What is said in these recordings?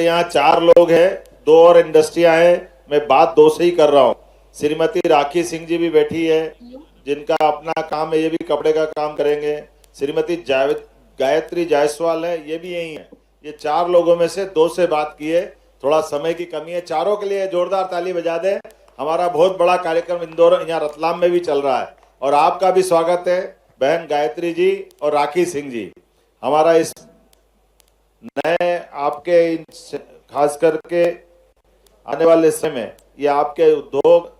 यहाँ 4 लोग हैं, 2 और इंडस्ट्रियां हैं, मैं बात 2 से ही कर रहा हूँ। श्रीमती राखी सिंह जी भी बैठी है, जिनका अपना काम है, ये भी कपड़े का काम करेंगे। श्रीमती गायत्री जायसवाल है, ये भी यही है। ये 4 लोगों में से 2 से बात की है, थोड़ा समय की कमी है। चारों के लिए जोरदार ताली बजा दें। हमारा बहुत बड़ा कार्यक्रम इंदौर, यहाँ रतलाम में भी चल रहा है, और आपका भी स्वागत है बहन गायत्री जी और राखी सिंह जी। हमारा इस नए आपके खास करके आने वाले समय में ये आपके उद्योग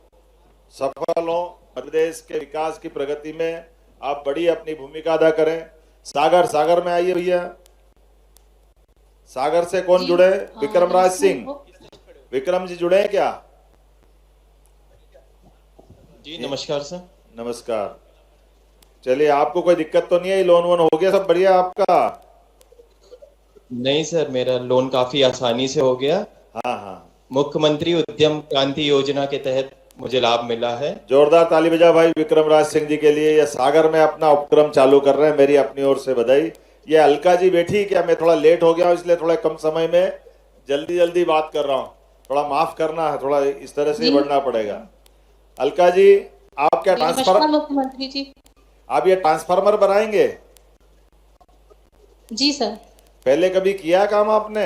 सफल हो, प्रदेश के विकास की प्रगति में आप बड़ी अपनी भूमिका अदा करें। सागर में आइए भैया। सागर से कौन जुड़े? विक्रम राज सिंह, विक्रम जी जुड़े हैं क्या? जी नमस्कार सर। नमस्कार। चलिए, आपको कोई दिक्कत तो नहीं है? लोन वोन हो गया, सब बढ़िया आपका? नहीं सर, मेरा लोन काफी आसानी से हो गया। हाँ। मुख्यमंत्री उद्यम क्रांति योजना के तहत मुझे लाभ मिला है। जोरदार ताली बजा भाई विक्रम राज सिंह जी के लिए। ये सागर में अपना उपक्रम चालू कर रहे हैं, मेरी अपनी ओर से बधाई। ये अलका जी बैठी क्या? मैं थोड़ा लेट हो गया हूँ, इसलिए थोड़ा कम समय में जल्दी बात कर रहा हूँ, थोड़ा माफ करना है, थोड़ा इस तरह से बढ़ना पड़ेगा। अलका जी, आप क्या ट्रांसफर, मुख्यमंत्री जी, आप ये ट्रांसफार्मर बनाएंगे? जी सर। पहले कभी किया काम आपने?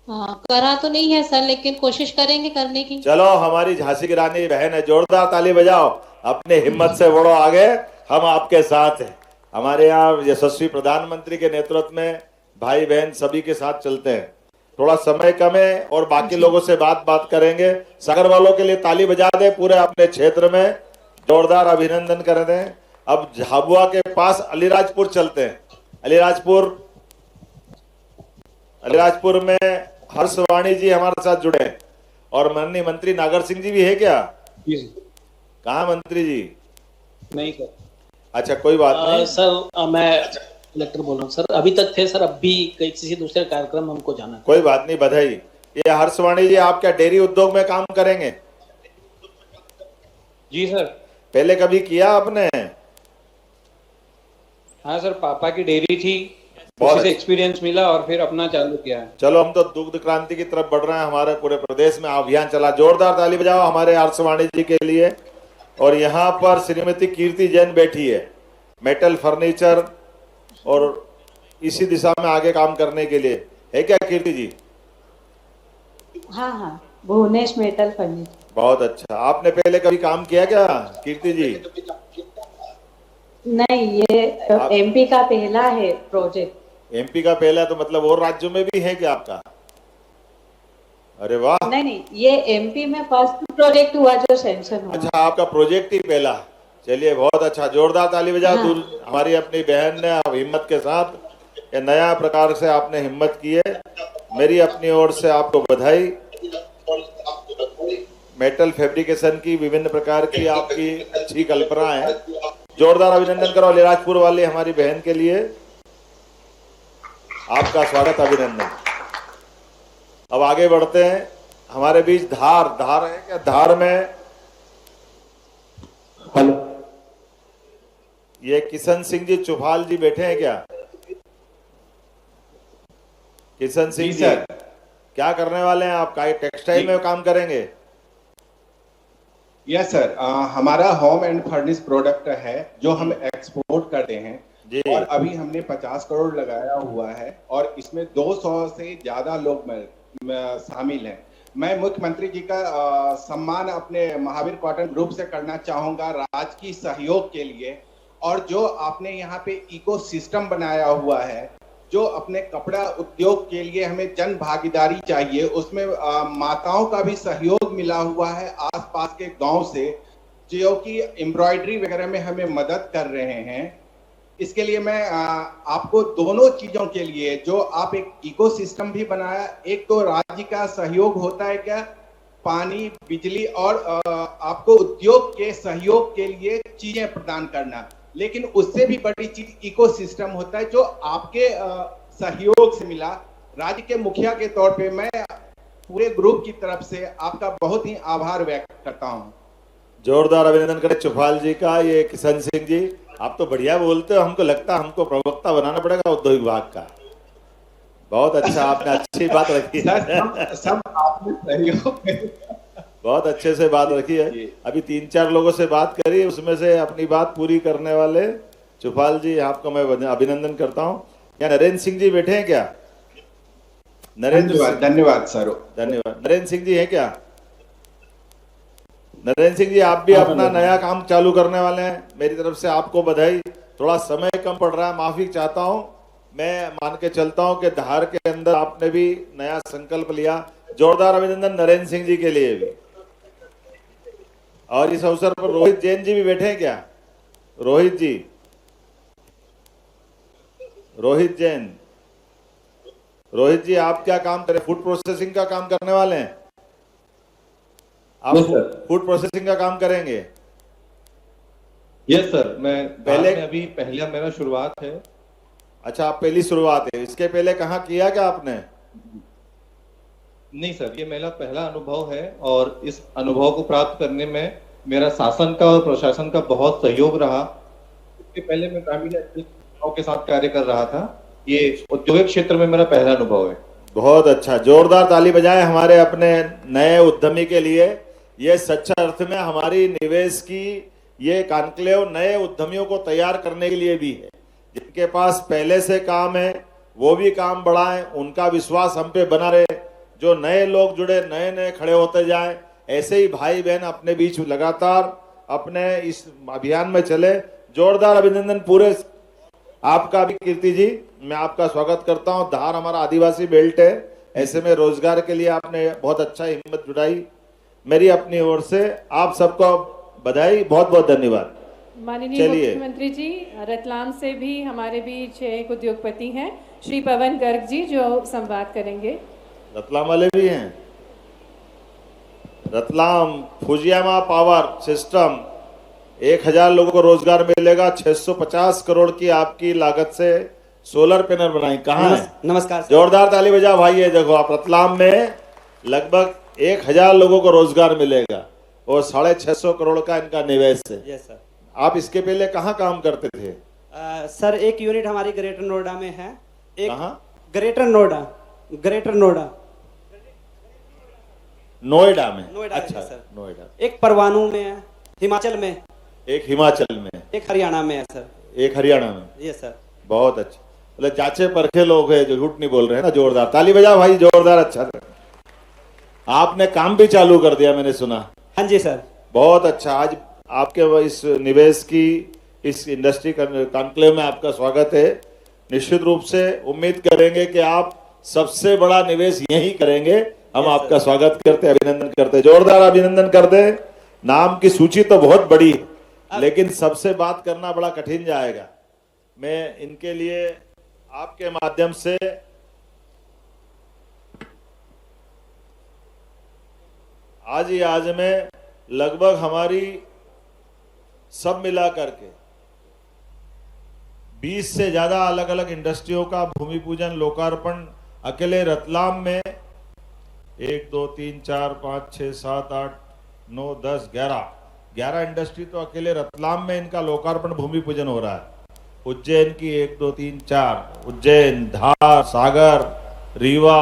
हाँ, करा तो नहीं है सर, लेकिन कोशिश करेंगे करने की। चलो, हमारी झांसी की रानी बहन है, जोरदार ताली बजाओ। अपने हिम्मत से बढ़ो आगे, हम आपके साथ हैं। हमारे यहाँ यशस्वी प्रधानमंत्री के नेतृत्व में भाई बहन सभी के साथ चलते हैं। थोड़ा समय कम है और बाकी लोगों से बात करेंगे। सागर वालों के लिए ताली बजा दे, पूरे अपने क्षेत्र में जोरदार अभिनंदन कर दें। अब झाबुआ के पास अलीराजपुर चलते हैं। अलीराजपुर में हर्षवाणी जी हमारे साथ जुड़े हैं, और माननीय मंत्री नागर सिंह जी भी है क्या? कहाँ मंत्री जी? नहीं सर। अच्छा, कोई बात नहीं सर, मैं कलेक्टर बोल रहा हूँ सर। अभी तक थे सर, अभी किसी दूसरे कार्यक्रम हमको जाना। कोई बात नहीं, बधाई। ये हर्षवाणी जी, आप क्या डेयरी उद्योग में काम करेंगे? जी सर। पहले कभी किया आपने? हाँ सर, पापा की डेयरी थी, बहुत उसी से एक्सपीरियंस मिला और फिर अपना चालू किया है। चलो, हम तो दुग्ध क्रांति की तरफ बढ़ रहे हैं। हमारे पूरे प्रदेश में अभियान चला। जोरदार ताली बजाओ हमारे हर्षवाणी जी के लिए। और यहाँ पर श्रीमती कीर्ति जैन बैठी है, मेटल फर्नीचर, और इसी दिशा में आगे काम करने के लिए है क्या कीर्ति जी? हाँ, भुवनेश मेटल फर्नीचर। बहुत अच्छा। आपने पहले कभी काम किया क्या कीर्ति जी? नहीं, ये एमपी का पहला है प्रोजेक्ट। एमपी का पहला, तो मतलब और राज्यों में भी है क्या आपका? अरे वाह। नहीं, ये एमपी में फर्स्ट प्रोजेक्ट हुआ जो सैंक्शन हुआ। अच्छा, आपका प्रोजेक्ट ही पहला। चलिए, बहुत अच्छा, जोरदार ताली बजाओ। हाँ। हमारी अपनी बहन ने हिम्मत के साथ ये नया प्रकार से आपने हिम्मत की है, मेरी अपनी ओर से आपको बधाई। मेटल फैब्रिकेशन की विभिन्न प्रकार की आपकी अच्छी कल्पना है। जोरदार अभिनंदन करो अलीराजपुर वाली हमारी बहन के लिए। आपका स्वागत, अभिनंदन। अब आगे बढ़ते हैं। हमारे बीच धार है क्या? धार में हेलो, ये किशन सिंह जी चुफाल जी बैठे हैं क्या? किशन सिंह जी, क्या करने वाले हैं आप? टेक्सटाइल में काम करेंगे? Yes sir. हमारा होम एंड फर्निश प्रोडक्ट है जो हम एक्सपोर्ट करते हैं जी। और अभी हमने 50 करोड़ लगाया हुआ है और इसमें 200 से ज्यादा लोग शामिल हैं। मैं मुख्यमंत्री जी का सम्मान अपने महावीर कॉटन ग्रुप से करना चाहूंगा राजकीय सहयोग के लिए। और जो आपने यहाँ पे इकोसिस्टम बनाया हुआ है, जो अपने कपड़ा उद्योग के लिए हमें जन भागीदारी चाहिए, उसमें माताओं का भी सहयोग मिला हुआ है आसपास के गांव से, जो कि एम्ब्रॉयडरी वगैरह में हमें मदद कर रहे हैं। इसके लिए मैं आपको दोनों चीजों के लिए, जो आप एक इकोसिस्टम भी बनाया, एक तो राज्य का सहयोग होता है क्या, पानी, बिजली और आपको उद्योग के सहयोग के लिए चीजें प्रदान करना, लेकिन उससे भी बड़ी चीज इकोसिस्टम होता है जो आपके सहयोग से मिला। राज्य के मुखिया के तौर पे मैं पूरे ग्रुप की तरफ से आपका बहुत ही आभार व्यक्त करता हूं। जोरदार अभिनंदन करें चुफाल जी का। ये किशन सिंह जी, आप तो बढ़िया बोलते हो, हमको लगता है हमको प्रवक्ता बनाना पड़ेगा उद्योग विभाग का। बहुत अच्छा, आपने अच्छी बात रखी है। सर सब आपने सहयोग बहुत अच्छे से बात रखी है। अभी 3-4 लोगों से बात करी, उसमें से अपनी बात पूरी करने वाले चुफाल जी, आपको मैं अभिनंदन करता हूं। क्या नरेंद्र सिंह जी बैठे हैं क्या? धन्यवाद सर। धन्यवाद। नरेंद्र सिंह जी हैं क्या? नरेंद्र सिंह जी, आप भी अपना नया काम चालू करने वाले हैं, मेरी तरफ से आपको बधाई। थोड़ा समय कम पड़ रहा है, माफी चाहता हूं। मैं मान के चलता हूं कि धार के अंदर आपने भी नया संकल्प लिया। जोरदार अभिनंदन नरेंद्र सिंह जी के लिए भी। और इस अवसर पर रोहित जैन जी भी बैठे हैं क्या? रोहित जी, रोहित जैन, रोहित जी आप क्या काम करें? फूड प्रोसेसिंग का काम करने वाले हैं आप? फूड प्रोसेसिंग का काम करेंगे? यस सर, मैं पहले अभी पहला मेरा शुरुआत है। अच्छा, आप पहली शुरुआत है। इसके पहले कहाँ किया क्या आपने? नहीं सर, ये मेरा पहला अनुभव है और इस अनुभव को प्राप्त करने में मेरा शासन का और प्रशासन का बहुत सहयोग रहा। इसके पहले मैं ग्रामीण के साथ कार्य कर रहा था। ये औद्योगिक क्षेत्र में मेरा पहला अनुभव है। बहुत अच्छा, जोरदार ताली बजाएं हमारे अपने नए उद्यमी के लिए। ये सच्चा अर्थ में हमारी निवेश की ये कॉन्क्लेव नए उद्यमियों को तैयार करने के लिए भी है। जिनके पास पहले से काम है वो भी काम बढ़ाएं, उनका विश्वास हम पे बना रहे। जो नए लोग जुड़े, नए नए खड़े होते जाएं, ऐसे ही भाई बहन अपने बीच लगातार अपने इस अभियान में चले। जोरदार अभिनंदन पूरे आपका भी। कीर्ति जी, मैं आपका स्वागत करता हूं। धार हमारा आदिवासी बेल्ट है, ऐसे में रोजगार के लिए आपने बहुत अच्छा हिम्मत जुटाई। मेरी अपनी ओर से आप सबको बधाई, बहुत बहुत धन्यवाद। माननीय मुख्यमंत्री जी, रतलाम से भी हमारे बीच एक उद्योगपति हैं श्री पवन गर्ग जी, जो संवाद करेंगे। रतलाम वाले भी हैं? रतलाम फुजियामा पावर सिस्टम, 1000 लोगों को रोजगार मिलेगा। 650 करोड़ की आपकी लागत से सोलर पैनल बनाई। कहाँ है? नमस्कार। जोरदार ताली बजाओ भाई। ये देखो आप, रतलाम में लगभग 1000 लोगों को रोजगार मिलेगा और 650 करोड़ का इनका निवेश है। Yes sir. आप इसके पहले कहाँ काम करते थे? सर एक यूनिट हमारी ग्रेटर नोएडा में है। एक कहाँ? ग्रेटर नोएडा। ग्रेटर नोएडा, नोएडा में? नोएडा अच्छा सर। नोएडा। एक परवाणु में है, हिमाचल में। एक हिमाचल में, एक हरियाणा में है सर। एक हरियाणा में। Yes sir. बहुत अच्छा, मतलब जांचे परखे लोग हैं जो झूठ नहीं बोल रहे हैं ना। जोरदार ताली बजाओ भाई, जोरदार। अच्छा, आपने काम भी चालू कर दिया मैंने सुना। हाँ जी सर। बहुत अच्छा। आज आपके इस निवेश की इस इंडस्ट्री कॉन्क्लेव में आपका स्वागत है। निश्चित रूप से उम्मीद करेंगे कि आप सबसे बड़ा निवेश यही करेंगे। हम आपका स्वागत करते, अभिनंदन करते, जोरदार अभिनंदन करते। नाम की सूची तो बहुत बड़ी है, लेकिन सबसे बात करना बड़ा कठिन जाएगा। मैं इनके लिए आपके माध्यम से आज में लगभग हमारी सब मिला करके 20 से ज्यादा अलग अलग इंडस्ट्रियों का भूमि पूजन लोकार्पण अकेले रतलाम में 1 2 3 4 5 6 7 8 9 10 11 इंडस्ट्री तो अकेले रतलाम में इनका लोकार्पण भूमि पूजन हो रहा है। उज्जैन की 1 2 3 4, उज्जैन, धार, सागर, रीवा,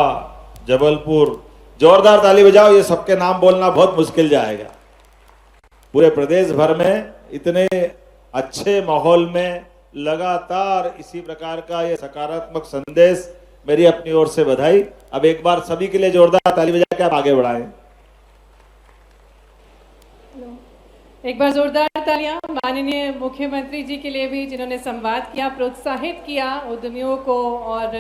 जबलपुर। जोरदार ताली बजाओ। ये सबके नाम बोलना बहुत मुश्किल जाएगा। पूरे प्रदेश भर में इतने अच्छे माहौल में लगातार इसी प्रकार का ये सकारात्मक संदेश, मेरी अपनी ओर से बधाई। अब एक बार सभी के लिए जोरदार ताली बजा के आप आगे बढ़ाएं। एक बार जोरदार तालियां माननीय मुख्यमंत्री जी के लिए भी, जिन्होंने संवाद किया, प्रोत्साहित किया उद्यमियों को और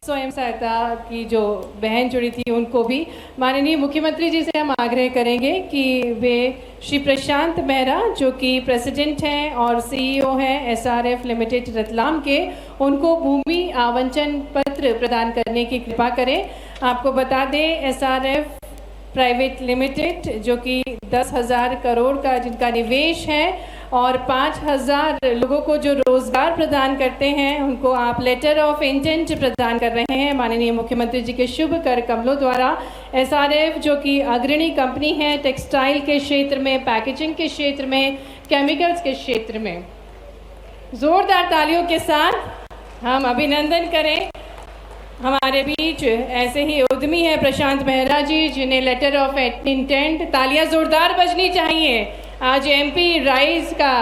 स्वयं सहायता की जो बहन जुड़ी थी उनको भी। माननीय मुख्यमंत्री जी से हम आग्रह करेंगे कि वे श्री प्रशांत मेहरा, जो कि प्रेसिडेंट हैं और सीईओ हैं SRF लिमिटेड रतलाम के, उनको भूमि आवंटन पत्र प्रदान करने की कृपा करें। आपको बता दें, SRF प्राइवेट लिमिटेड, जो कि 10,000 करोड़ का जिनका निवेश है और 5,000 लोगों को जो रोजगार प्रदान करते हैं, उनको आप लेटर ऑफ इंटेंट प्रदान कर रहे हैं माननीय मुख्यमंत्री जी के शुभ कर कमलों द्वारा। SRF जो कि अग्रणी कंपनी है टेक्सटाइल के क्षेत्र में, पैकेजिंग के क्षेत्र में, केमिकल्स के क्षेत्र में। जोरदार तालियों के साथ हम अभिनंदन करें हमारे बीच ऐसे ही उद्यमी है प्रशांत मेहरा जी, जिन्हें लेटर ऑफ इंटेंट, तालियां जोरदार बजनी चाहिए। आज एमपी राइज का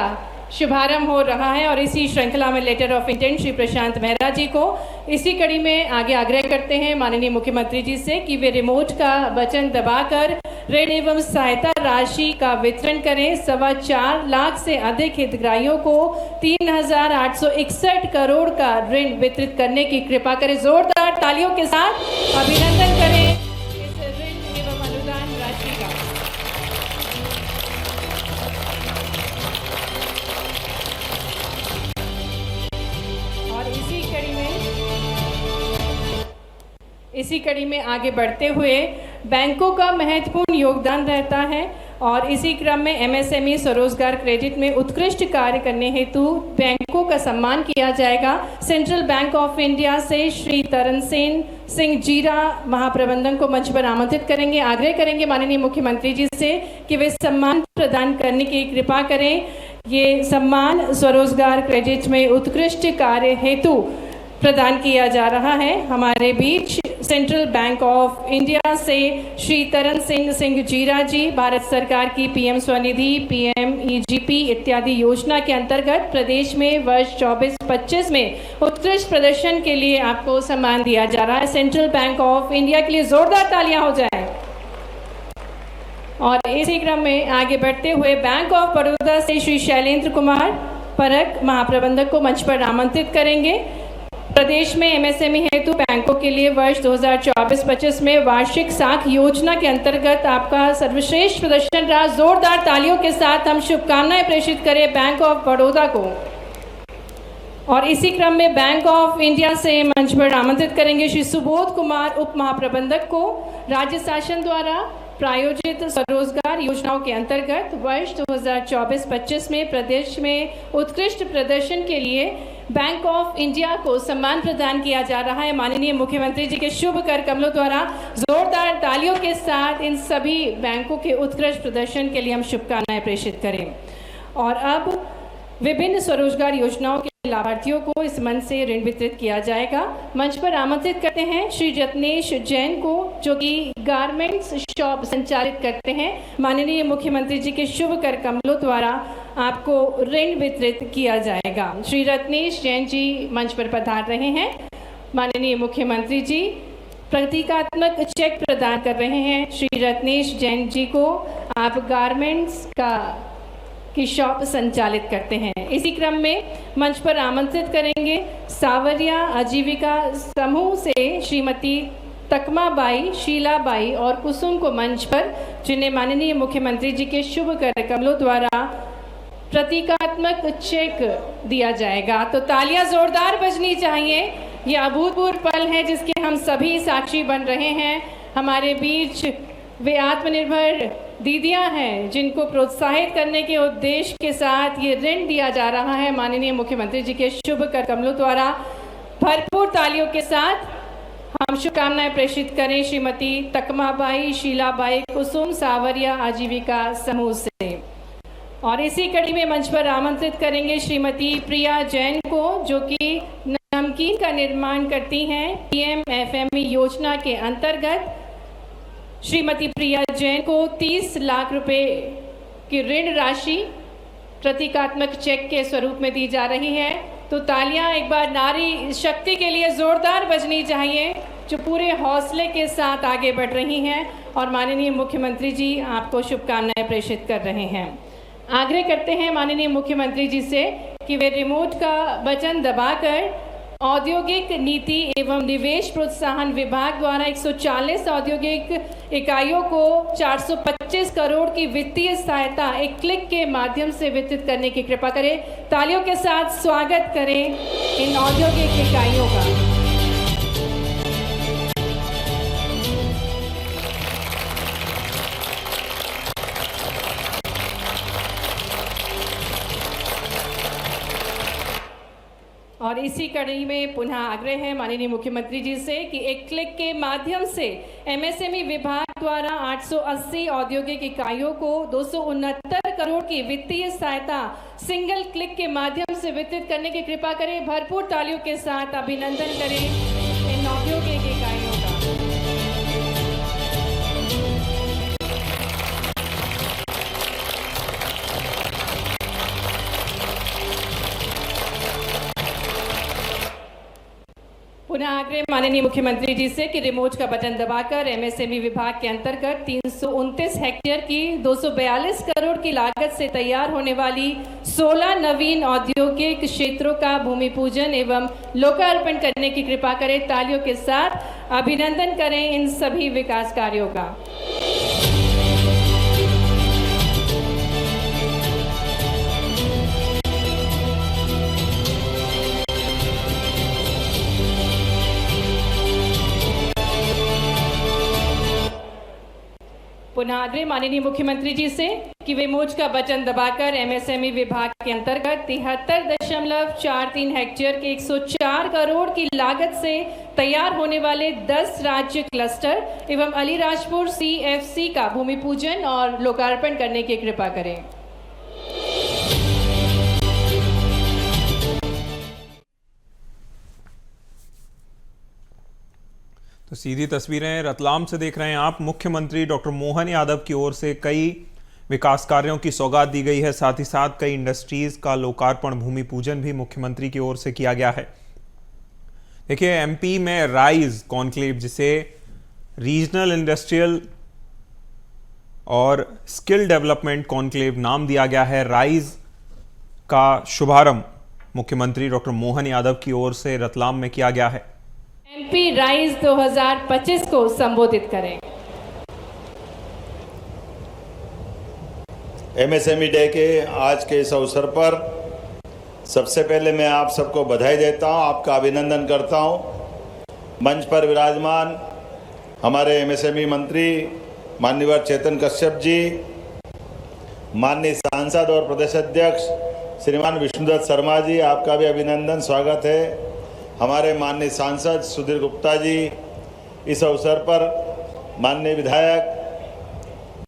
शुभारंभ हो रहा है और इसी श्रृंखला में लेटर ऑफ इंटेंट श्री प्रशांत मेहरा जी को इसी कड़ी में आगे आग्रह करते हैं माननीय मुख्यमंत्री जी से कि वे रिमोट का बटन दबाकर ऋण एवं सहायता राशि का वितरण करें। 4.25 लाख से अधिक हितग्राहियों को 3,861 करोड़ का ऋण वितरित करने की कृपा करें। जोरदार तालियों के साथ अभिनंदन करें इस ऋण एवं अनुदान राशि का। और इसी कड़ी में आगे बढ़ते हुए बैंकों का महत्वपूर्ण योगदान रहता है और इसी क्रम में एमएसएमई स्वरोजगार क्रेडिट में उत्कृष्ट कार्य करने हेतु बैंकों का सम्मान किया जाएगा। सेंट्रल बैंक ऑफ इंडिया से श्री तरन सेन सिंह जीरा महाप्रबंधक को मंच पर आमंत्रित करेंगे। आग्रह करेंगे माननीय मुख्यमंत्री जी से कि वे सम्मान प्रदान करने की कृपा करें। ये सम्मान स्वरोजगार क्रेडिट में उत्कृष्ट कार्य हेतु प्रदान किया जा रहा है। हमारे बीच सेंट्रल बैंक ऑफ इंडिया से श्री तरन सिंह जीरा जी भारत सरकार की पीएम स्वनिधि, पीएमईजीपी इत्यादि योजना के अंतर्गत प्रदेश में वर्ष 24-25 में उत्कृष्ट प्रदर्शन के लिए आपको सम्मान दिया जा रहा है। सेंट्रल बैंक ऑफ इंडिया के लिए जोरदार तालियां हो जाए। और इसी क्रम में आगे बढ़ते हुए बैंक ऑफ बड़ौदा से श्री शैलेंद्र कुमार परक महाप्रबंधक को मंच पर आमंत्रित करेंगे। प्रदेश में एमएसएमई हेतु बैंकों के लिए वर्ष 2024-25 में वार्षिक साख योजना के अंतर्गत आपका सर्वश्रेष्ठ प्रदर्शन रहा। जोरदार तालियों के साथ हम शुभकामनाएं प्रेषित करें बैंक ऑफ बड़ौदा को। और इसी क्रम में बैंक ऑफ इंडिया से मंच पर आमंत्रित करेंगे श्री सुबोध कुमार उप महाप्रबंधक को। राज्य शासन द्वारा प्रायोजित स्वरोजगार योजनाओं के अंतर्गत वर्ष 2024-25 में प्रदेश में उत्कृष्ट प्रदर्शन के लिए बैंक ऑफ इंडिया को सम्मान प्रदान किया जा रहा है। माननीय मुख्यमंत्री जी के शुभ कर कमलों द्वारा जोरदार तालियों के साथ इन सभी बैंकों के उत्कृष्ट प्रदर्शन के लिए हम शुभकामनाएं प्रेषित करें। और अब विभिन्न स्वरोजगार योजनाओं के लाभार्थियों को इस मंच से ऋण वितरित किया जाएगा। मंच पर आमंत्रित करते हैं श्री रत्नेश जैन को, जो कि गारमेंट्स शॉप संचालित करते हैं। माननीय मुख्यमंत्री जी के शुभ कर कमलों द्वारा आपको ऋण वितरित किया जाएगा। श्री रत्नेश जैन जी मंच पर पधार रहे हैं। माननीय मुख्यमंत्री जी प्रतीकात्मक चेक प्रदान कर रहे हैं। श्री रत्नेश जैन जी को आप गारमेंट्स की शॉप संचालित करते हैं। इसी क्रम में मंच पर आमंत्रित करेंगे सावरिया आजीविका समूह से श्रीमती तकमा बाई, शीला बाई और कुसुम को मंच पर, जिन्हें माननीय मुख्यमंत्री जी के शुभ कर कमलों द्वारा प्रतीकात्मक चेक दिया जाएगा। तो तालियां जोरदार बजनी चाहिए। ये अभूतपूर्व पल है जिसके हम सभी साक्षी बन रहे हैं। हमारे बीच वे आत्मनिर्भर दीदियां हैं जिनको प्रोत्साहित करने के उद्देश्य के साथ ये ऋण दिया जा रहा है। माननीय मुख्यमंत्री जी के शुभ कर कमलों द्वारा भरपूर तालियों के साथ हम शुभकामनाएं प्रेषित करें श्रीमती तकमा बाई, शीला बाई, कुसुम सावरिया आजीविका समूह से। और इसी कड़ी में मंच पर आमंत्रित करेंगे श्रीमती प्रिया जैन को, जो कि नमकीन का निर्माण करती हैं। पीएमएफएमई योजना के अंतर्गत श्रीमती प्रिया जैन को 30 लाख रुपए की ऋण राशि प्रतीकात्मक चेक के स्वरूप में दी जा रही है। तो तालियां एक बार नारी शक्ति के लिए जोरदार बजनी चाहिए, जो पूरे हौसले के साथ आगे बढ़ रही हैं। और माननीय मुख्यमंत्री जी आपको शुभकामनाएं प्रेषित कर रहे हैं। आग्रह करते हैं माननीय मुख्यमंत्री जी से कि वे रिमोट का बटन दबाकर औद्योगिक नीति एवं निवेश प्रोत्साहन विभाग द्वारा 140 औद्योगिक इकाइयों को 425 करोड़ की वित्तीय सहायता एक क्लिक के माध्यम से वितरित करने की कृपा करें। तालियों के साथ स्वागत करें इन औद्योगिक इकाइयों का। और इसी कड़ी में पुनः आग्रह है माननीय मुख्यमंत्री जी से कि एक क्लिक के माध्यम से एमएसएमई विभाग द्वारा 880 औद्योगिक इकाइयों को 269 करोड़ की वित्तीय सहायता सिंगल क्लिक के माध्यम से वितरित करने की कृपा करें। भरपूर तालियों के साथ अभिनंदन करें इन औद्योगिक करें माननीय मुख्यमंत्री जी से कि रिमोट का बटन दबाकर एमएसएमई विभाग के अंतर्गत 329 हेक्टेयर की 242 करोड़ की लागत से तैयार होने वाली 16 नवीन औद्योगिक क्षेत्रों का भूमि पूजन एवं लोकार्पण करने की कृपा करें। तालियों के साथ अभिनंदन करें इन सभी विकास कार्यों का। पुनः आग्रह माननीय मुख्यमंत्री जी से कि वे मोज का बटन दबाकर एमएसएमई विभाग के अंतर्गत 73.43 हेक्टेयर के 104 करोड़ की लागत से तैयार होने वाले 10 राज्य क्लस्टर एवं अलीराजपुर CFC का भूमि पूजन और लोकार्पण करने की कृपा करें। तो सीधी तस्वीरें रतलाम से देख रहे हैं आप। मुख्यमंत्री डॉक्टर मोहन यादव की ओर से कई विकास कार्यों की सौगात दी गई है, साथ ही साथ कई इंडस्ट्रीज का लोकार्पण भूमि पूजन भी मुख्यमंत्री की ओर से किया गया है। देखिए, एमपी में राइज कॉन्क्लेव, जिसे रीजनल इंडस्ट्रियल और स्किल डेवलपमेंट कॉन्क्लेव नाम दिया गया है, राइज का शुभारंभ मुख्यमंत्री डॉक्टर मोहन यादव की ओर से रतलाम में किया गया है। एमपी राइज 2025 को संबोधित करें। एमएसएमई डे के आज के इस अवसर पर सबसे पहले मैं आप सबको बधाई देता हूं, आपका अभिनंदन करता हूं। मंच पर विराजमान हमारे एमएसएमई मंत्री माननीय चेतन कश्यप जी, माननीय सांसद और प्रदेश अध्यक्ष श्रीमान विष्णुदत्त शर्मा जी, आपका भी अभिनंदन, स्वागत है। हमारे माननीय सांसद सुधीर गुप्ता जी, इस अवसर पर माननीय विधायक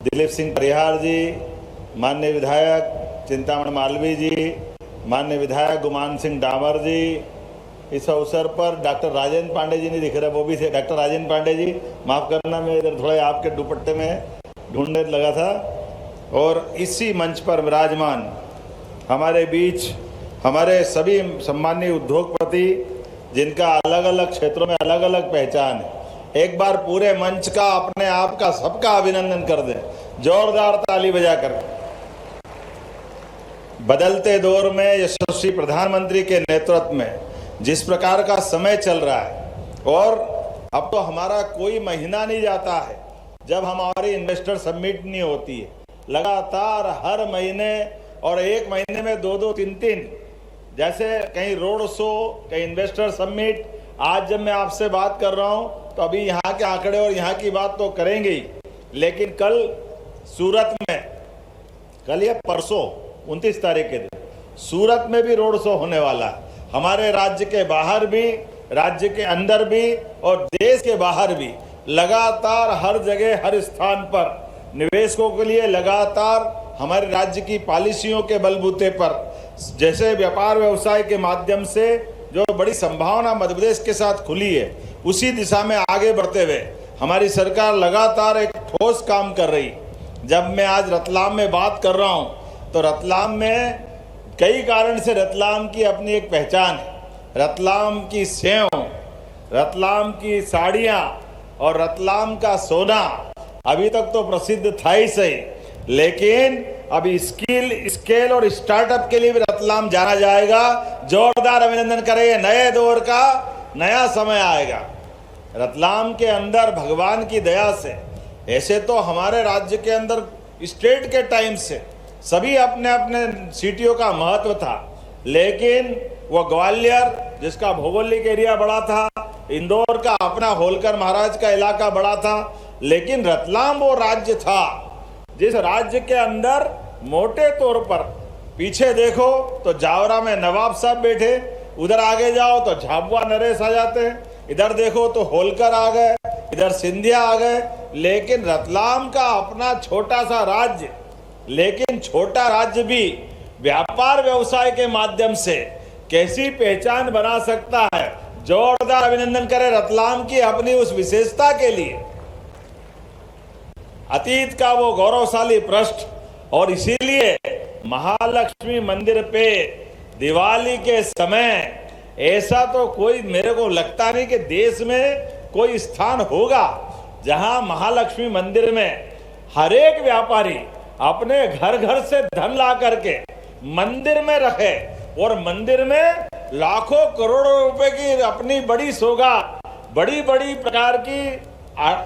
दिलीप सिंह परिहार जी, माननीय विधायक चिंतामणि मालवीय जी, माननीय विधायक गुमान सिंह डामर जी, इस अवसर पर डॉक्टर राजेंद्र पांडे जी नहीं दिख रहे, वो भी थे। डॉक्टर राजेंद्र पांडे जी, माफ़ करना, मैं इधर थोड़ा आपके दुपट्टे में ढूंढने लगा था। और इसी मंच पर विराजमान हमारे बीच हमारे सभी सम्मानीय उद्योगपति, जिनका अलग अलग क्षेत्रों में अलग अलग पहचान है, एक बार पूरे मंच का अपने आप का सबका अभिनंदन कर दें, जोरदार ताली बजाकर। बदलते दौर में यशस्वी प्रधानमंत्री के नेतृत्व में जिस प्रकार का समय चल रहा है, और अब तो हमारा कोई महीना नहीं जाता है जब हमारी इन्वेस्टर समिट नहीं होती है। लगातार हर महीने और एक महीने में 2-2, 3-3, जैसे कहीं रोड शो, कहीं इन्वेस्टर समिट। आज जब मैं आपसे बात कर रहा हूं तो अभी यहाँ के आंकड़े और यहाँ की बात तो करेंगे ही, लेकिन कल सूरत में, कल या परसों 29 तारीख के दिन सूरत में भी रोड शो होने वाला है। हमारे राज्य के बाहर भी, राज्य के अंदर भी और देश के बाहर भी लगातार हर जगह हर स्थान पर निवेशकों के लिए लगातार हमारे राज्य की पॉलिसियों के बलबूते पर, जैसे व्यापार व्यवसाय के माध्यम से जो बड़ी संभावना मध्य प्रदेश के साथ खुली है, उसी दिशा में आगे बढ़ते हुए हमारी सरकार लगातार एक ठोस काम कर रही। जब मैं आज रतलाम में बात कर रहा हूं तो रतलाम में कई कारण से रतलाम की अपनी एक पहचान है। रतलाम की सेव, रतलाम की साड़ियाँ और रतलाम का सोना अभी तक तो प्रसिद्ध था ही सही, लेकिन अभी स्केल और स्टार्टअप के लिए भी रतलाम जाना जाएगा। जोरदार अभिनंदन करें, नए दौर का नया समय आएगा। रतलाम के अंदर भगवान की दया से, ऐसे तो हमारे राज्य के अंदर स्टेट के टाइम से सभी अपने अपने सिटियों का महत्व था, लेकिन वो ग्वालियर जिसका भौगोलिक एरिया बड़ा था, इंदौर का अपना होलकर महाराज का इलाका बड़ा था, लेकिन रतलाम वो राज्य था जिस राज्य के अंदर मोटे तौर पर, पीछे देखो तो जावरा में नवाब साहब बैठे, उधर आगे जाओ तो झाबुआ नरेश आ जाते हैं, इधर देखो तो होलकर आ गए, इधर सिंधिया आ गए, लेकिन रतलाम का अपना छोटा सा राज्य, लेकिन छोटा राज्य भी व्यापार व्यवसाय के माध्यम से कैसी पहचान बना सकता है। जोरदार अभिनंदन करें रतलाम की अपनी उस विशेषता के लिए, अतीत का वो गौरवशाली पृष्ठ। और इसीलिए महालक्ष्मी मंदिर पे दिवाली के समय ऐसा तो कोई मेरे को लगता नहीं कि देश में कोई स्थान होगा जहां महालक्ष्मी मंदिर में हर एक व्यापारी अपने घर घर से धन ला करके मंदिर में रखे और मंदिर में लाखों करोड़ों रुपए की अपनी बड़ी सौगात, बड़ी बड़ी प्रकार की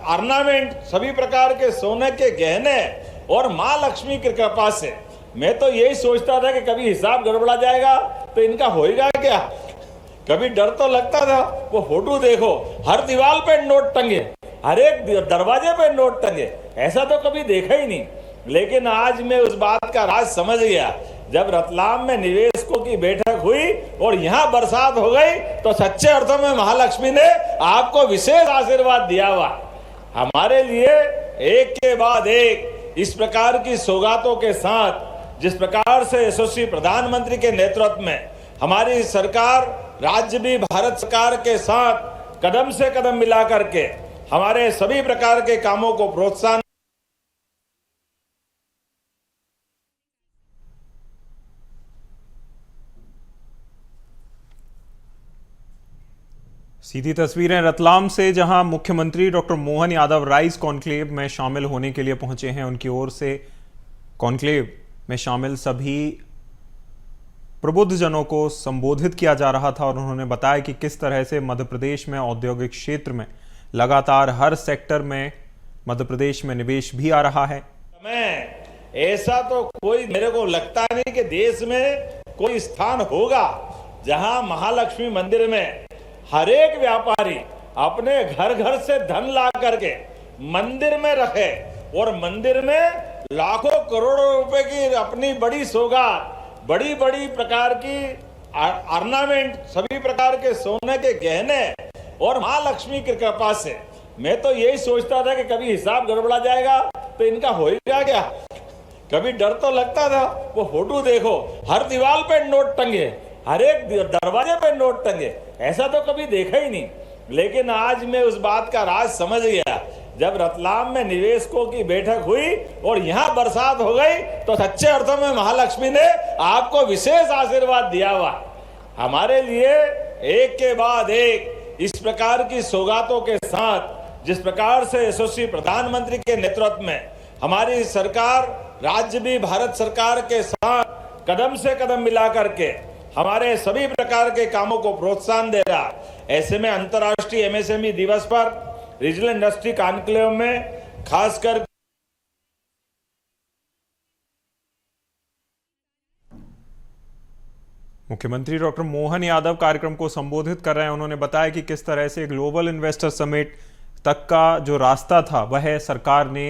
ऑर्नामेंट, सभी प्रकार के सोने के गहने और मां लक्ष्मी की कृपा से मैं तो यही सोचता था कि कभी हिसाब गड़बड़ा जाएगा तो इनका होएगा क्या। कभी डर तो लगता था। वो फोटो देखो, हर दीवार पे नोट टंगे, हर एक दरवाजे पे नोट टंगे, ऐसा तो कभी देखा ही नहीं। लेकिन आज मैं उस बात का राज समझ गया जब रतलाम में निवेशकों की बैठक हुई और यहाँ बरसात हो गई तो सच्चे अर्थों में महालक्ष्मी ने आपको विशेष आशीर्वाद दिया हुआ। हमारे लिए एक के बाद एक इस प्रकार की सौगातों के साथ जिस प्रकार से यशस्वी प्रधानमंत्री के नेतृत्व में हमारी सरकार, राज्य भी भारत सरकार के साथ कदम से कदम मिला करके हमारे सभी प्रकार के कामों को प्रोत्साहन। सीधी तस्वीरें रतलाम से, जहां मुख्यमंत्री doctor Mohan Yadav rice conclave में शामिल होने के लिए पहुंचे हैं। उनकी ओर से कॉन्क्लेव में शामिल सभी प्रबुद्धजनों को संबोधित किया जा रहा था और उन्होंने बताया कि किस तरह से मध्य प्रदेश में औद्योगिक क्षेत्र में लगातार हर सेक्टर में मध्य प्रदेश में निवेश भी आ रहा है। ऐसा तो कोई मेरे को लगता नहीं कि देश में कोई स्थान होगा जहां महालक्ष्मी मंदिर में हर एक व्यापारी अपने घर घर से धन ला करके मंदिर में रखे और मंदिर में लाखों करोड़ों रुपए की अपनी बड़ी सौगात, बड़ी बड़ी प्रकार की ऑर्नामेंट, सभी प्रकार के सोने के गहने और मां लक्ष्मी की कृपा से मैं तो यही सोचता था कि कभी हिसाब गड़बड़ा जाएगा तो इनका होएगा क्या। कभी डर तो लगता था। वो फोटो देखो, हर दीवार पे नोट टंगे, हर एक दरवाजे पे नोट टंगे, ऐसा तो कभी देखा ही नहीं। लेकिन आज मैं उस बात का राज समझ गया जब रतलाम में निवेशकों की बैठक हुई और यहाँ बरसात हो गई तो सच्चे अर्थों में महालक्ष्मी ने आपको विशेष आशीर्वाद दिया हुआ। हमारे लिए एक के बाद एक इस प्रकार की सौगातों के साथ जिस प्रकार से यशस्वी प्रधानमंत्री के नेतृत्व में हमारी सरकार, राज्य भी भारत सरकार के साथ कदम से कदम मिला करके हमारे सभी प्रकार के कामों को प्रोत्साहन दे रहा। ऐसे में अंतर्राष्ट्रीय एमएसएमई दिवस पर रीजनल इंडस्ट्री कॉन्क्लेव में खासकर मुख्यमंत्री डॉक्टर मोहन यादव कार्यक्रम को संबोधित कर रहे हैं। उन्होंने बताया कि किस तरह से ग्लोबल इन्वेस्टर समिट तक का जो रास्ता था वह सरकार ने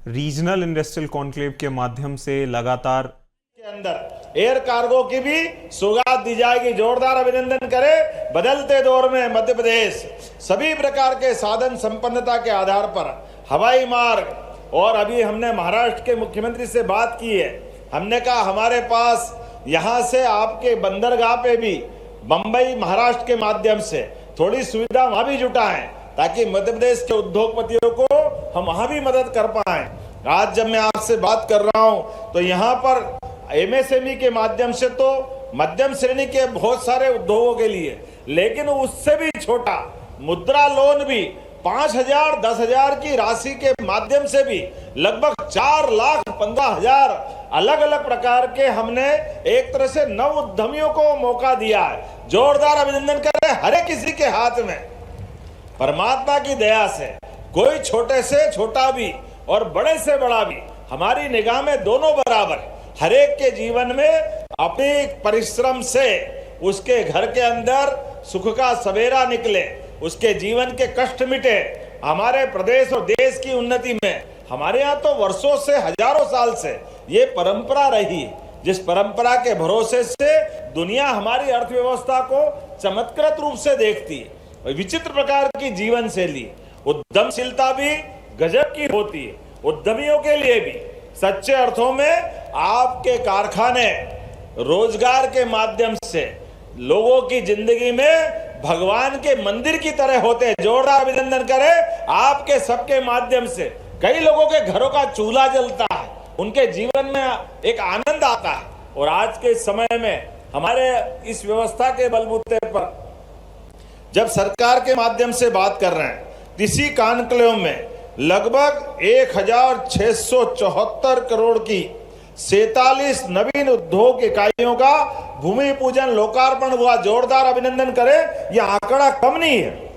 रीजनल इंडस्ट्रियल कॉन्क्लेव के माध्यम से लगातार के अंदर एयर कार्गो की भी सौगात दी जाएगी। जोरदार अभिनंदन करें। बदलते दौर में मध्य प्रदेश सभी प्रकार के साधन संपन्नता के आधार पर हवाई मार्ग, और अभी हमने महाराष्ट्र के मुख्यमंत्री से बात की है। हमने कहा हमारे पास यहां से आपके बंदरगाह पे भी बंबई महाराष्ट्र के माध्यम से थोड़ी सुविधा वहां भी जुटाएं ताकि मध्य प्रदेश के उद्योगपतियों को हम वहां भी मदद कर पाएं। आज जब मैं आपसे बात कर रहा हूं तो यहाँ पर एमएसएमई के माध्यम से तो मध्यम श्रेणी के बहुत सारे उद्योगों के लिए, लेकिन उससे भी छोटा मुद्रा लोन भी 5,000, 10,000 की राशि के माध्यम से भी लगभग 4,15,000 अलग अलग प्रकार के हमने एक तरह से नव उद्यमियों को मौका दिया है। जोरदार अभिनंदन करें हर एक किसी के हाथ में। परमात्मा की दया से कोई छोटे से छोटा भी और बड़े से बड़ा भी हमारी निगाह में दोनों बराबर, हर एक के जीवन में अपने परिश्रम से उसके घर के अंदर सुख का सवेरा निकले, उसके जीवन के कष्ट मिटे। हमारे प्रदेश और देश की उन्नति में हमारे यहाँ तो वर्षों से, हजारों साल से ये परंपरा रही, जिस परंपरा के भरोसे से दुनिया हमारी अर्थव्यवस्था को चमत्कृत रूप से देखती है। विचित्र प्रकार की जीवन शैली, उद्यमशीलता भी गजब की होती है। उद्यमियों के लिए भी सच्चे अर्थों में आपके कारखाने रोजगार के माध्यम से लोगों की जिंदगी में भगवान के मंदिर की तरह होते हैं। जोरदार अभिनंदन करें। आपके सबके माध्यम से कई लोगों के घरों का चूल्हा जलता है, उनके जीवन में एक आनंद आता है। और आज के समय में हमारे इस व्यवस्था के बलबूते पर जब सरकार के माध्यम से बात कर रहे हैं, इसी कॉन्क्लेव में लगभग 1674 करोड़ की 47 नवीन उद्योग इकाइयों का भूमि पूजन लोकार्पण हुआ। जोरदार अभिनंदन करें, यह आंकड़ा कम नहीं है।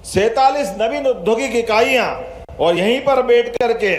47 नवीन औद्योगिक इकाइयां, और यहीं पर बैठ करके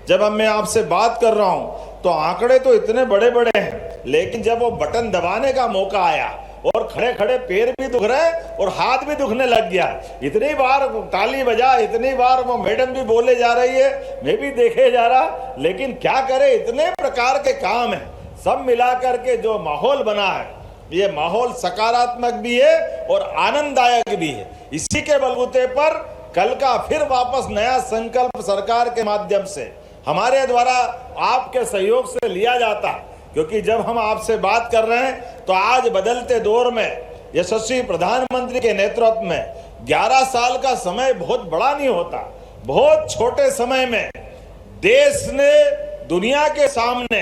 जब मैं आपसे बात कर रहा हूं तो आंकड़े तो इतने बड़े बड़े हैं, लेकिन जब वो बटन दबाने का मौका आया और खड़े खड़े पैर भी दुख रहे और हाथ भी दुखने लग गया। इतनी बार ताली बजा, इतनी बार वो मैडम भी बोले जा रही है, मैं भी देखे जा रहा, लेकिन क्या करे, इतने प्रकार के काम है। सब मिला करके जो माहौल बना है, ये माहौल सकारात्मक भी है और आनंददायक भी है। इसी के बलबूते पर कल का फिर वापस नया संकल्प सरकार के माध्यम से हमारे द्वारा आपके सहयोग से लिया जाता, क्योंकि जब हम आपसे बात कर रहे हैं तो आज बदलते दौर में यशस्वी प्रधानमंत्री के नेतृत्व में 11 साल का समय बहुत बड़ा नहीं होता। बहुत छोटे समय में देश ने दुनिया के सामने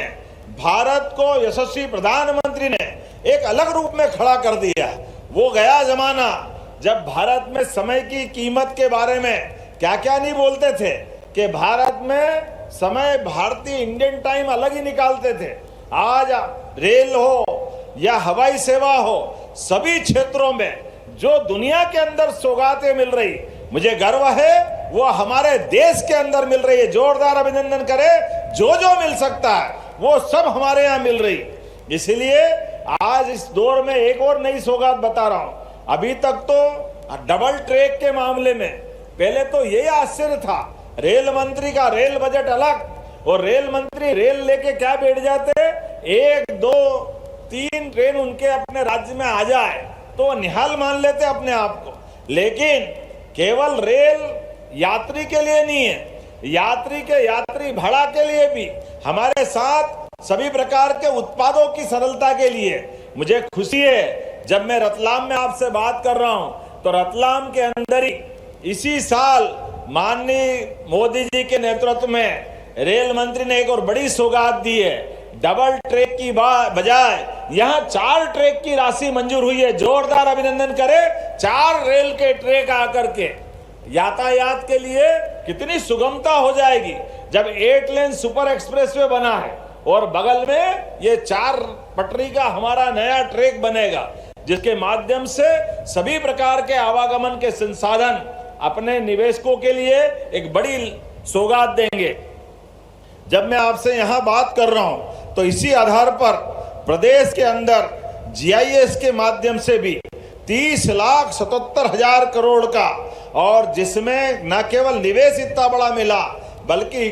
भारत को यशस्वी प्रधानमंत्री ने एक अलग रूप में खड़ा कर दिया। वो गया जमाना जब भारत में समय की कीमत के बारे में क्या क्या नहीं बोलते थे कि भारत में समय भारतीय इंडियन टाइम अलग ही निकालते थे। आज रेल हो या हवाई सेवा हो, सभी क्षेत्रों में जो दुनिया के अंदर सौगातें मिल रही, मुझे गर्व है वो हमारे देश के अंदर मिल रही है। जोरदार अभिनंदन करें, जो जो मिल सकता है वो सब हमारे यहाँ मिल रही। इसलिए आज इस दौर में एक और नई सौगात बता रहा हूं। अभी तक तो डबल ट्रैक के मामले में पहले तो यही आश्चर्य था, रेल मंत्री का रेल बजट अलग, और रेल मंत्री रेल लेके क्या बैठ जाते, 1, 2, 3 ट्रेन उनके अपने राज्य में आ जाए तो निहाल मान लेते अपने आप को। लेकिन केवल रेल यात्री के लिए नहीं है, यात्री के यात्री भाड़ा के लिए भी हमारे साथ सभी प्रकार के उत्पादों की सरलता के लिए। मुझे खुशी है जब मैं रतलाम में आपसे बात कर रहा हूं तो रतलाम के अंदर ही इसी साल माननीय मोदी जी के नेतृत्व में रेल मंत्री ने एक और बड़ी सौगात दी है। डबल ट्रैक की बजाय यहां 4 ट्रैक की राशि मंजूर हुई है। जोरदार अभिनंदन करें, 4 रेल के ट्रैक आकर के यातायात के लिए कितनी सुगमता हो जाएगी। जब 8 लेन सुपर एक्सप्रेसवे बना है और बगल में ये 4 पटरी का हमारा नया ट्रैक बनेगा, जिसके माध्यम से सभी प्रकार के आवागमन के संसाधन अपने निवेशकों के लिए एक बड़ी सौगात देंगे। जब मैं आपसे यहां बात कर रहा हूं तो इसी आधार पर प्रदेश के अंदर जीआईएस के माध्यम से भी 30,77,000 करोड़ का, और जिसमें न केवल निवेश इतना बड़ा मिला बल्कि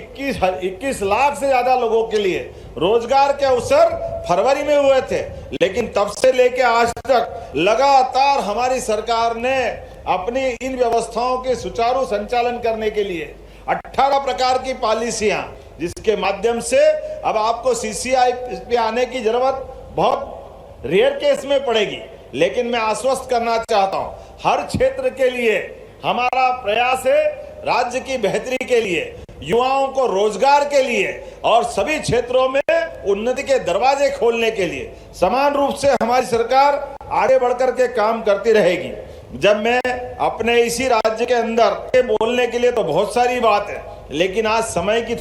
21 लाख से ज्यादा लोगों के लिए रोजगार के अवसर फरवरी में हुए थे। लेकिन तब से लेकर आज तक लगातार हमारी सरकार ने अपनी इन व्यवस्थाओं के सुचारू संचालन करने के लिए 18 प्रकार की पॉलिसियां, जिसके माध्यम से अब आपको सीसीआई पे आने की जरूरत बहुत रेयर केस में पड़ेगी। लेकिन मैं आश्वस्त करना चाहता हूं, हर क्षेत्र के लिए हमारा प्रयास है, राज्य की बेहतरी के लिए, युवाओं को रोजगार के लिए और सभी क्षेत्रों में उन्नति के दरवाजे खोलने के लिए समान रूप से हमारी सरकार आगे बढ़कर के काम करती रहेगी। जब मैं अपने इसी राज्य के अंदर बोलने के लिए तो बहुत सारी बात है, लेकिन आज समय की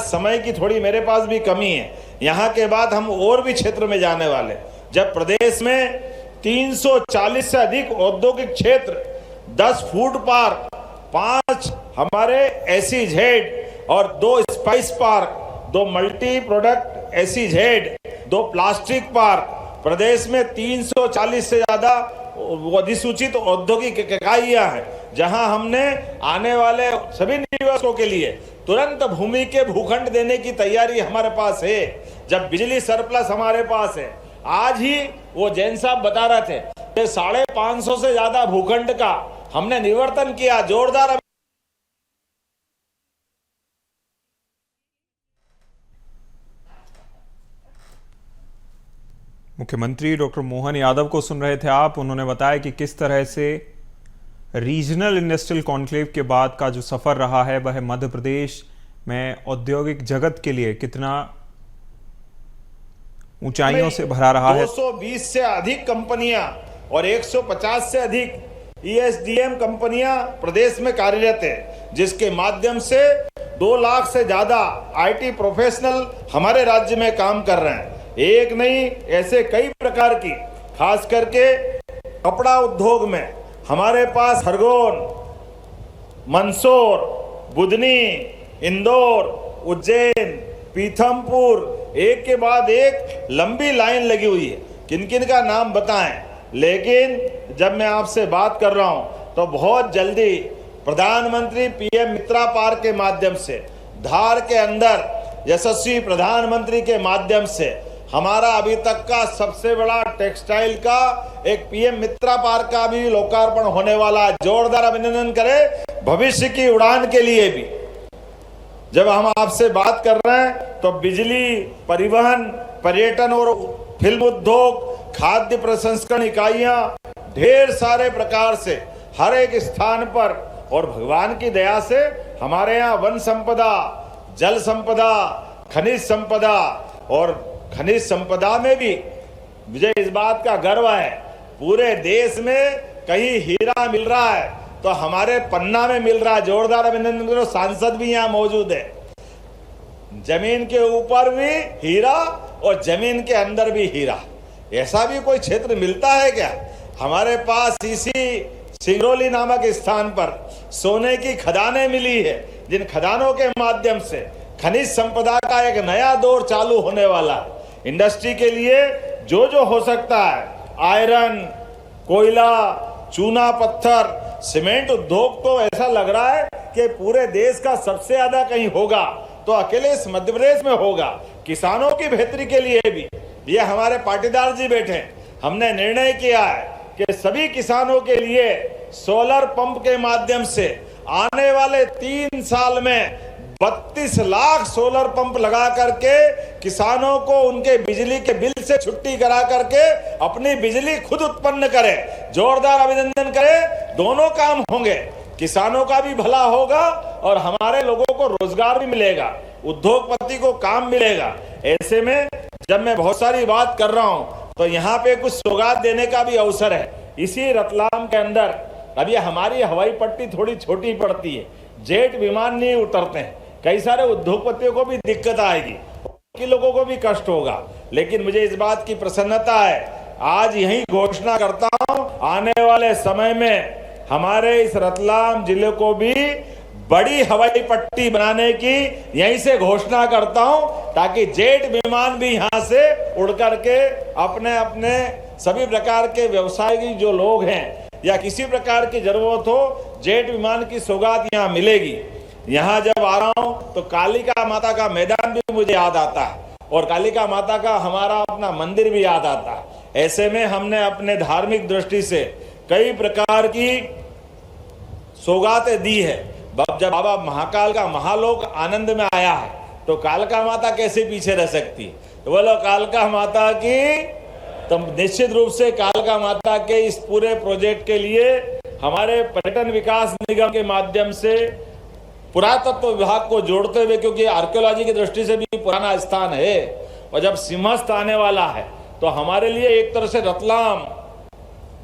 समय की थोड़ी मेरे पास भी कमी है। यहाँ के बाद हम और भी क्षेत्र में जाने वाले। जब प्रदेश में 340 से अधिक औद्योगिक क्षेत्र, 10 फूड पार्क, 5 हमारे SEZ और 2 spice park, 2 multi product SEZ, 2 plastic park, प्रदेश में 340 से ज्यादा अधिसूचित औद्योगिक इकाइयां हैं, जहां हमने आने वाले सभी निवेशकों के लिए तुरंत भूमि के भूखंड देने की तैयारी हमारे पास है। जब बिजली सरप्लस हमारे पास है, आज ही वो जैन साहब बता रहे थे कि 550 से ज्यादा भूखंड का हमने निवर्तन किया। जोरदार मुख्यमंत्री डॉक्टर मोहन यादव को सुन रहे थे आप। उन्होंने बताया कि किस तरह से रीजनल इंडस्ट्रियल कॉन्क्लेव के बाद का जो सफ़र रहा है वह मध्य प्रदेश में औद्योगिक जगत के लिए कितना ऊंचाइयों से भरा रहा है। 220 से अधिक कंपनियां और 150 से अधिक ESDM कंपनियां प्रदेश में कार्यरत है, जिसके माध्यम से 2 लाख से ज्यादा IT प्रोफेशनल हमारे राज्य में काम कर रहे हैं। एक नहीं, ऐसे कई प्रकार की, खास करके कपड़ा उद्योग में हमारे पास खरगोन, मंदसौर, बुधनी, इंदौर, उज्जैन, पीथमपुर, एक के बाद एक लंबी लाइन लगी हुई है। किन किन का नाम बताएं, लेकिन जब मैं आपसे बात कर रहा हूं तो बहुत जल्दी प्रधानमंत्री PM मित्रा पार्क के माध्यम से, धार के अंदर यशस्वी प्रधानमंत्री के माध्यम से हमारा अभी तक का सबसे बड़ा टेक्सटाइल का एक PM मित्रा पार्क का भी लोकार्पण होने वाला है। जोरदार अभिनंदन करें भविष्य की उड़ान के लिए भी। जब हम आपसे बात कर रहे हैं तो बिजली, परिवहन, पर्यटन और फिल्म उद्योग, खाद्य प्रसंस्करण इकाइयां, ढेर सारे प्रकार से हर एक स्थान पर, और भगवान की दया से हमारे यहाँ वन संपदा, जल संपदा, खनिज संपदा, और खनिज संपदा में भी मुझे इस बात का गर्व है, पूरे देश में कहीं हीरा मिल रहा है तो हमारे पन्ना में मिल रहा है। जोरदार अभिनंदन करो, सांसद भी यहाँ मौजूद है। जमीन के ऊपर भी हीरा और जमीन के अंदर भी हीरा, ऐसा भी कोई क्षेत्र मिलता है क्या? हमारे पास इसी सिंगरौली नामक स्थान पर सोने की खदानें मिली है, जिन खदानों के माध्यम से खनिज संपदा का एक नया दौर चालू होने वाला है। इंडस्ट्री के लिए जो जो हो सकता है, आयरन, कोयला, चूना पत्थर, सीमेंट उद्योग, तो ऐसा लग रहा है कि पूरे देश का सबसे ज्यादा कहीं होगा तो अकेले इस मध्य प्रदेश में होगा। किसानों की बेहतरी के लिए भी, ये हमारे पाटीदार जी बैठे हैं, हमने निर्णय किया है कि सभी किसानों के लिए सोलर पंप के माध्यम से आने वाले 3 साल में 32 लाख सोलर पंप लगा करके किसानों को उनके बिजली के बिल से छुट्टी करा करके अपनी बिजली खुद उत्पन्न करें। जोरदार अभिनंदन करें, दोनों काम होंगे, किसानों का भी भला होगा और हमारे लोगों को रोजगार भी मिलेगा, उद्योगपति को काम मिलेगा। ऐसे में जब मैं बहुत सारी बात कर रहा हूं तो यहाँ पे कुछ सौगात देने का भी अवसर है। इसी रतलाम के अंदर अभी हमारी हवाई पट्टी थोड़ी छोटी पड़ती है, जेट विमान नहीं उतरते हैं, कई सारे उद्योगपतियों को भी दिक्कत आएगी, कि लोगों को भी कष्ट होगा। लेकिन मुझे इस बात की प्रसन्नता है, आज यही घोषणा करता हूं, आने वाले समय में हमारे इस रतलाम जिले को भी बड़ी हवाई पट्टी बनाने की यहीं से घोषणा करता हूं, ताकि जेट विमान भी यहां से उड़ करके अपने अपने सभी प्रकार के व्यवसायी जो लोग हैं या किसी प्रकार की जरूरत हो, जेट विमान की सौगात यहां मिलेगी। यहाँ जब आ रहा हूं तो कालिका माता का मैदान भी मुझे याद आता है और कालिका माता का हमारा अपना मंदिर भी याद आता है। ऐसे में हमने अपने धार्मिक दृष्टि से कई प्रकार की सौगातें दी है। जब बाबा महाकाल का महालोक आनंद में आया है तो कालिका माता कैसे पीछे रह सकती है? तो बोलो कालिका माता की। तो निश्चित रूप से कालिका माता के इस पूरे प्रोजेक्ट के लिए हमारे पर्यटन विकास निगम के माध्यम से पुरातत्व विभाग को जोड़ते हुए, क्योंकि आर्कियोलॉजी की दृष्टि से भी पुराना स्थान है, और जब सिंहस्थ आने वाला है तो हमारे लिए एक तरह से रतलाम,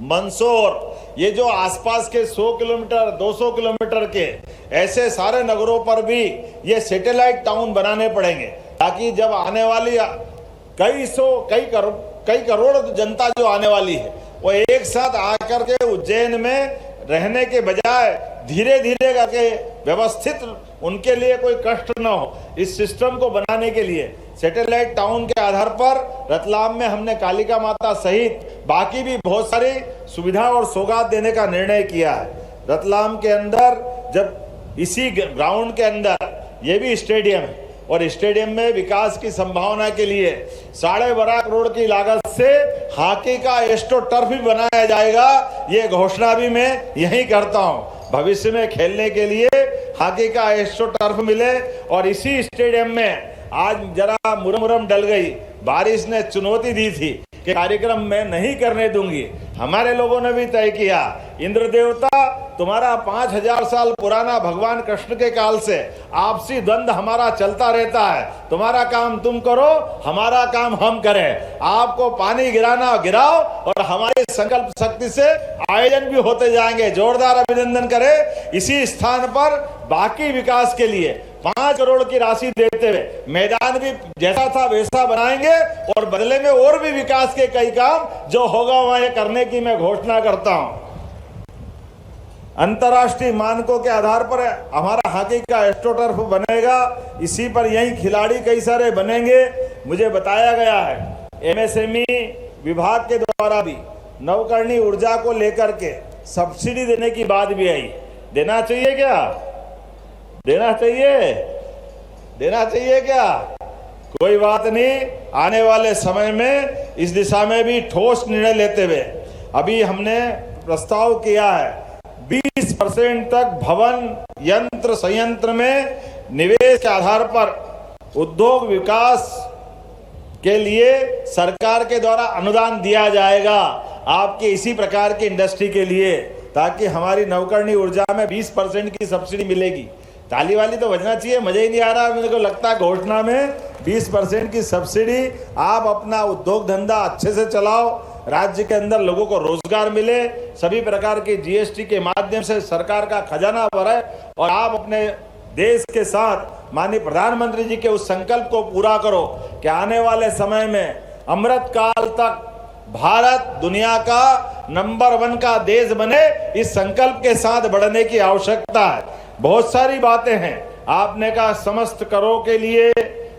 मंदसौर, ये जो आसपास के 100 किलोमीटर 200 किलोमीटर के ऐसे सारे नगरों पर भी ये सैटेलाइट टाउन बनाने पड़ेंगे, ताकि जब आने वाली कई करोड़ जनता जो आने वाली है वो एक साथ आकर के उज्जैन में रहने के बजाय धीरे धीरे करके व्यवस्थित, उनके लिए कोई कष्ट न हो, इस सिस्टम को बनाने के लिए सैटेलाइट टाउन के आधार पर रतलाम में हमने कालिका माता सहित बाकी भी बहुत सारी सुविधा और सौगात देने का निर्णय किया है। रतलाम के अंदर जब इसी ग्राउंड के अंदर ये भी स्टेडियम है और स्टेडियम में विकास की संभावना के लिए 12.5 करोड़ की लागत से हॉकी का एस्ट्रो टर्फ भी बनाया जाएगा। ये घोषणा भी मैं यही करता हूं, भविष्य में खेलने के लिए हॉकी का एस्ट्रो टर्फ मिले। और इसी स्टेडियम में आज जरा मुरम डल गई, बारिश ने चुनौती दी थी कि कार्यक्रम मैं नहीं करने दूंगी। हमारे लोगों ने भी तय किया इंद्र देवता, तुम्हारा 5000 साल पुराना भगवान कृष्ण के काल से आपसी द्वंद्व हमारा चलता रहता है। तुम्हारा काम तुम करो, हमारा काम हम करें। आपको पानी गिराना गिराओ और हमारी संकल्प शक्ति से आयोजन भी होते जाएंगे। जोरदार अभिनंदन करें। इसी स्थान पर बाकी विकास के लिए 5 करोड़ की राशि देते हुए मैदान भी जैसा था वैसा बनाएंगे और बदले में और भी विकास के कई काम जो होगा वह करने की मैं घोषणा करता हूं। अंतर्राष्ट्रीय मानकों के आधार पर हमारा हॉकी का एस्ट्रोटर्फ बनेगा। इसी पर यही खिलाड़ी कई सारे बनेंगे। मुझे बताया गया है एमएसएमई विभाग के द्वारा भी नवकरणीय ऊर्जा को लेकर के सब्सिडी देने की बात भी आई। देना चाहिए क्या? देना चाहिए? देना चाहिए क्या? कोई बात नहीं, आने वाले समय में इस दिशा में भी ठोस निर्णय लेते हुए अभी हमने प्रस्ताव किया है 20% तक भवन यंत्र संयंत्र में निवेश के आधार पर उद्योग विकास के लिए सरकार के द्वारा अनुदान दिया जाएगा आपके इसी प्रकार की इंडस्ट्री के लिए, ताकि हमारी नवकरणीय ऊर्जा में 20% की सब्सिडी मिलेगी। ताली वाली तो बजना चाहिए, मजा ही नहीं आ रहा। मेरे को लगता है घोषणा में 20% की सब्सिडी, आप अपना उद्योग धंधा अच्छे से चलाओ, राज्य के अंदर लोगों को रोजगार मिले, सभी प्रकार की जीएसटी के माध्यम से सरकार का खजाना भरे और आप अपने देश के साथ माननीय प्रधानमंत्री जी के उस संकल्प को पूरा करो कि आने वाले समय में अमृत काल तक भारत दुनिया का नंबर 1 का देश बने। इस संकल्प के साथ बढ़ने की आवश्यकता है। बहुत सारी बातें हैं। आपने कहा समस्त करों के लिए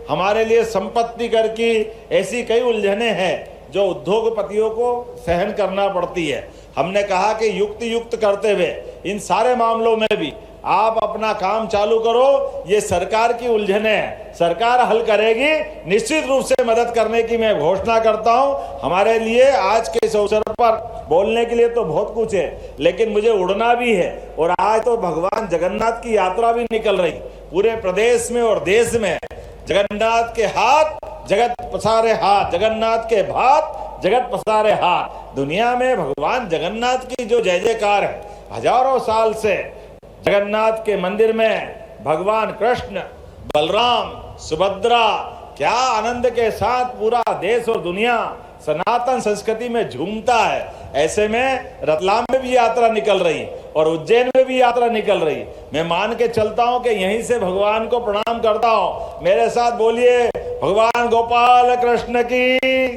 हमारे लिए संपत्ति कर की ऐसी कई उलझने हैं जो उद्योगपतियों को सहन करना पड़ती है। हमने कहा कि युक्त करते हुए इन सारे मामलों में भी आप अपना काम चालू करो। ये सरकार की उलझने हैं, सरकार हल करेगी। निश्चित रूप से मदद करने की मैं घोषणा करता हूं। हमारे लिए आज के इस अवसर पर बोलने के लिए तो बहुत कुछ है, लेकिन मुझे उड़ना भी है और आज तो भगवान जगन्नाथ की यात्रा भी निकल रही पूरे प्रदेश में और देश में। जगन्नाथ के हाथ जगत पसारे हाथ, जगन्नाथ के भात जगत पसारे हाथ। दुनिया में भगवान जगन्नाथ की जो जय जयकार है, हजारों साल से जगन्नाथ के मंदिर में भगवान कृष्ण, बलराम, सुभद्रा क्या आनंद के साथ पूरा देश और दुनिया सनातन संस्कृति में झूमता है। ऐसे में रतलाम में भी यात्रा निकल रही और उज्जैन में भी यात्रा निकल रही। मैं मान के चलता हूं कि यहीं से भगवान को प्रणाम करता हूं। मेरे साथ बोलिए भगवान गोपाल कृष्ण की।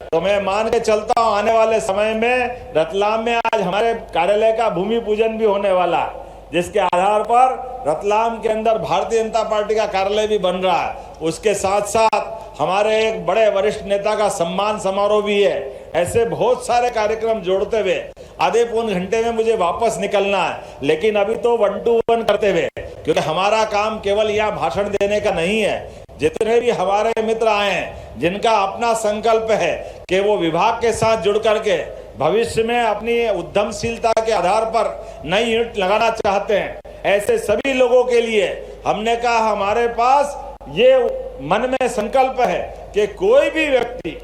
तो मैं मान के चलता हूं आने वाले समय में रतलाम में आज हमारे कार्यालय का भूमि पूजन भी होने वाला है, जिसके आधार पर रतलाम के अंदर भारतीय जनता पार्टी का कार्यालय भी बन रहा है। उसके साथ साथ हमारे एक बड़े वरिष्ठ नेता का सम्मान समारोह भी है। ऐसे बहुत सारे कार्यक्रम जोड़ते हुए आधे पौन घंटे में मुझे वापस निकलना है, लेकिन अभी तो 1 to 1 करते हुए, क्योंकि हमारा काम केवल यहाँ भाषण देने का नहीं है। जितने भी हमारे मित्र आए हैं जिनका अपना संकल्प है कि वो विभाग के साथ जुड़ करके भविष्य में अपनी उद्यमशीलता के आधार पर नई यूनिट लगाना चाहते हैं, ऐसे सभी लोगों के लिए हमने कहा हमारे पास ये मन में संकल्प है कि कोई भी व्यक्ति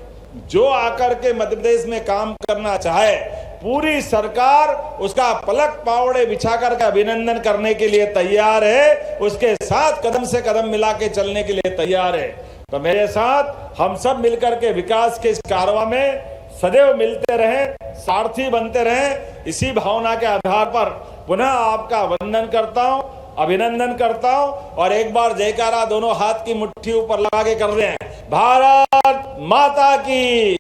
जो आकर के मध्य प्रदेश में काम करना चाहे, पूरी सरकार उसका पलक पावड़े बिछा करके अभिनंदन करने के लिए तैयार है, उसके साथ कदम से कदम मिला के चलने के लिए तैयार है। तो मेरे साथ हम सब मिलकर के विकास के इस कारवां में सदैव मिलते रहें, सारथी बनते रहें। इसी भावना के आधार पर पुनः आपका वंदन करता हूं, अभिनंदन करता हूं और एक बार जयकारा दोनों हाथ की मुट्ठी ऊपर लगा के कर दें। भारत माता की,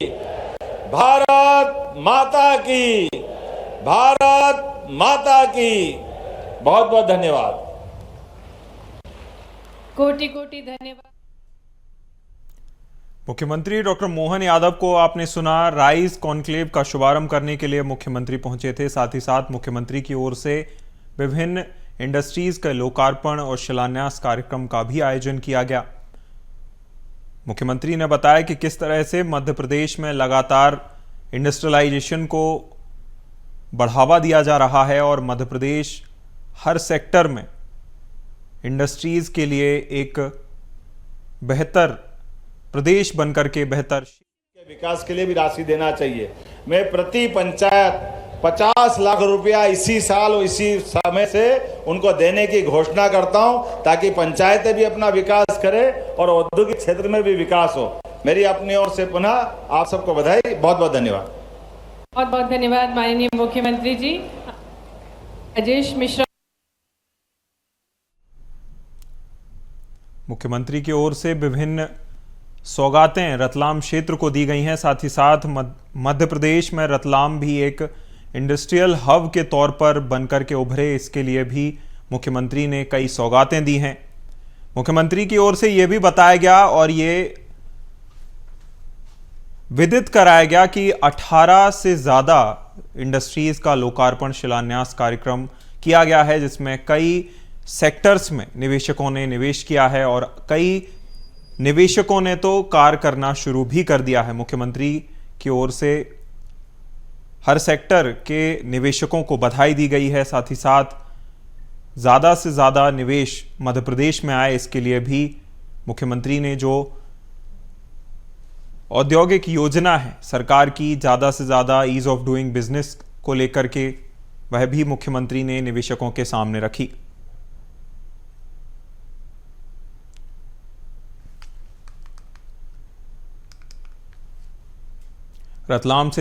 भारत माता की, भारत माता की। बहुत बहुत धन्यवाद। कोटि कोटि धन्यवाद। मुख्यमंत्री डॉक्टर मोहन यादव को आपने सुना। राइस कॉन्क्लेव का शुभारंभ करने के लिए मुख्यमंत्री पहुंचे थे। साथ ही साथ मुख्यमंत्री की ओर से विभिन्न इंडस्ट्रीज का लोकार्पण और शिलान्यास कार्यक्रम का भी आयोजन किया गया। मुख्यमंत्री ने बताया कि किस तरह से मध्य प्रदेश में लगातार इंडस्ट्रियलाइजेशन को बढ़ावा दिया जा रहा है और मध्य प्रदेश हर सेक्टर में इंडस्ट्रीज के लिए एक बेहतर प्रदेश बनकर के बेहतर विकास के लिए भी राशि देना चाहिए। मैं प्रति पंचायत 50 लाख रुपया इसी साल और इसी समय से उनको देने की घोषणा करता हूं, ताकि पंचायतें भी अपना विकास करें और औद्योगिक क्षेत्र में भी विकास हो। मेरी अपनी ओर से पुनः आप सबको बधाई, बहुत बहुत धन्यवाद। बहुत बहुत धन्यवाद माननीय मुख्यमंत्री जी। राजेश मिश्रा। मुख्यमंत्री की ओर से विभिन्न सौगातें रतलाम क्षेत्र को दी गई हैं। साथ ही साथ मध्य प्रदेश में रतलाम भी एक इंडस्ट्रियल हब के तौर पर बनकर के उभरे, इसके लिए भी मुख्यमंत्री ने कई सौगातें दी हैं। मुख्यमंत्री की ओर से यह भी बताया गया और ये विदित कराया गया कि 18 से ज़्यादा इंडस्ट्रीज का लोकार्पण शिलान्यास कार्यक्रम किया गया है, जिसमें कई सेक्टर्स में निवेशकों ने निवेश किया है और कई निवेशकों ने तो कार्य करना शुरू भी कर दिया है। मुख्यमंत्री की ओर से हर सेक्टर के निवेशकों को बधाई दी गई है। साथ ही साथ ज़्यादा से ज़्यादा निवेश मध्य प्रदेश में आए, इसके लिए भी मुख्यमंत्री ने जो औद्योगिक योजना है सरकार की, ज़्यादा से ज़्यादा ईज ऑफ डूइंग बिजनेस को लेकर के, वह भी मुख्यमंत्री ने निवेशकों के सामने रखी। रतलाम से